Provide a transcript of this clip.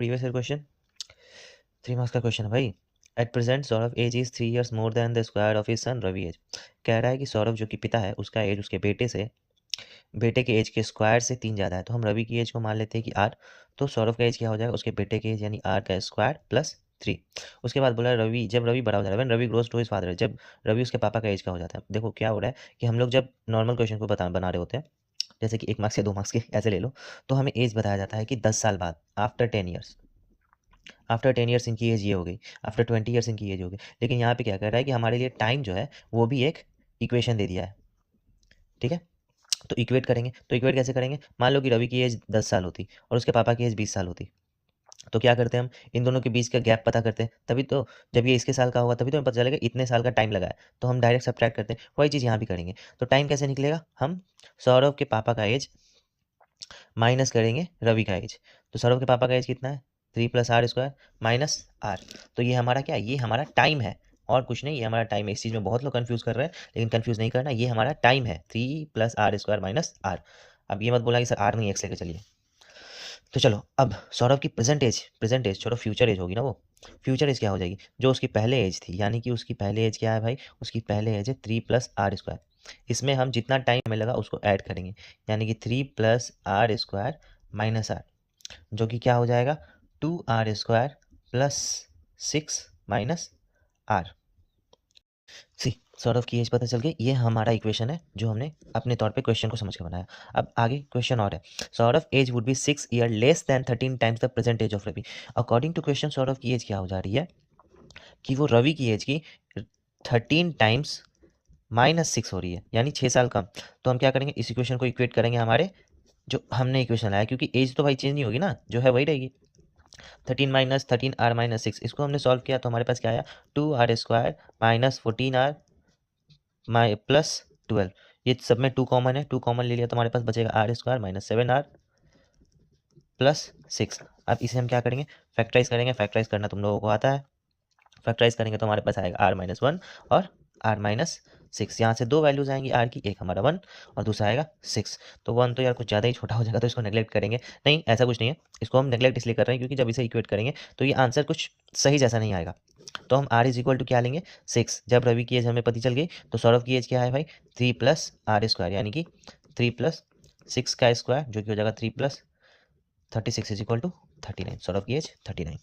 Previous year question, 3 marks का question है भाई। At present Saurabh age is 3 years more than the square of his son Ravi age. कह रहा है कि सौरभ जो कि पिता है उसका एज उसके बेटे के एज के स्क्वायर से 3 ज़्यादा है। तो हम रवि की एज को मान लेते हैं कि आर, तो सौरभ का एज क्या हो जाएगा, उसके बेटे के एज यानी आर का स्क्वायर प्लस 3। उसके बाद बोला रवि, जब रवि बड़ा हो जाता है, when Ravi grows to his father, जब रवि उसके पापा का एज का हो जाता है। देखो क्या हो रहा है कि हम लोग जब नॉर्मल क्वेश्चन को बना रहे होते हैं, जैसे कि 1 मार्क्स या 2 मार्क्स के ऐसे ले लो, तो हमें एज बताया जाता है कि 10 साल बाद, आफ्टर 10 years इनकी एज ये हो गई, आफ्टर 20 years इनकी एज हो गई। लेकिन यहाँ पे क्या कर रहा है कि हमारे लिए टाइम जो है वो भी एक इक्वेशन दे दिया है। ठीक है, तो इक्वेट करेंगे, तो इक्वेट कैसे करेंगे, मान लो कि रवि की एज 10 साल होती और उसके पापा की एज 20 साल होती, तो क्या करते हैं हम, इन दोनों के बीच का गैप पता करते हैं। तभी तो जब ये इसके साल का होगा तभी तो हमें पता चलेगा इतने साल का टाइम लगा है, तो हम डायरेक्ट सब्ट्रैक्ट करते हैं। वही चीज़ यहाँ भी करेंगे। तो टाइम कैसे निकलेगा, हम सौरभ के पापा का एज माइनस करेंगे रवि का एज। तो सौरभ के पापा का एज कितना है, 3 + r² माइनस आर। तो ये हमारा क्या है, ये हमारा टाइम है और कुछ नहीं, ये हमारा टाइम है। इस चीज़ में बहुत लोग कंफ्यूज कर रहे हैं, लेकिन कंफ्यूज नहीं करना, ये हमारा टाइम है, 3 + r² माइनस आर। अब ये मत बोला कि सर आर नहीं एक्स लेके चलिए। तो चलो अब सौरभ की प्रेजेंट एज छोड़ो, फ्यूचर एज होगी ना वो। फ्यूचर एज क्या हो जाएगी, जो उसकी पहले एज थी, यानी कि उसकी पहले एज क्या है भाई, उसकी पहले एज है 3 + r²। इसमें हम जितना टाइम हमें लगा उसको ऐड करेंगे, यानी कि 3 + r² माइनस आर, जो कि क्या हो जाएगा 2r² प्लस 6 माइनस आर। सी, सौरभ की एज पता चल गई, ये हमारा इक्वेशन है जो हमने अपने तौर पे क्वेश्चन को समझ के बनाया। अब आगे क्वेश्चन और है, Saurabh age would be 6 year less than 13 times the present age of Ravi. According to question Saurabh की एज क्या हो जा रही है कि वो रवि की एज की 13 टाइम्स -6 हो रही है, यानी 6 साल कम। तो हम क्या करेंगे, इस इक्वेशन को इक्वेट करेंगे हमारे जो हमने इक्वेशन लाया, क्योंकि एज तो भाई चेंज नहीं होगी ना, जो है वही रहेगी। 13 - 13r - 6, इसको हमने सॉल्व किया तो हमारे पास क्या आया, 2r² माइनस 14r प्लस 12। ये सब में 2 कॉमन है, 2 कॉमन ले लिया तो हमारे पास बचेगा r² माइनस 7r प्लस 6। अब इसे हम क्या करेंगे, फैक्टराइज करेंगे। फैक्टराइज करना तुम लोगों को आता है, फैक्टराइज करेंगे तो हमारे पास आएगा r-1 और r-6। यहाँ से 2 वैल्यूज आएंगी r की, एक हमारा 1 और दूसरा आएगा 6। तो 1 तो यार कुछ ज़्यादा ही छोटा हो जाएगा, तो इसको नेग्लेक्ट करेंगे। नहीं, ऐसा कुछ नहीं है, इसको हम नेग्लेक्ट इसलिए कर रहे हैं क्योंकि जब इसे इक्वेट करेंगे तो ये आंसर कुछ सही जैसा नहीं आएगा। तो हम r इज इक्वल टू क्या लेंगे, 6। जब रवि की एज हमें पता चल गई तो सौरभ की एज क्या है भाई, 3 + r², यानी कि 3 + 6 का स्क्वायर, जो कि हो जाएगा 3 + 36 इज इक्वल टू 39। सौरभ की एज 39।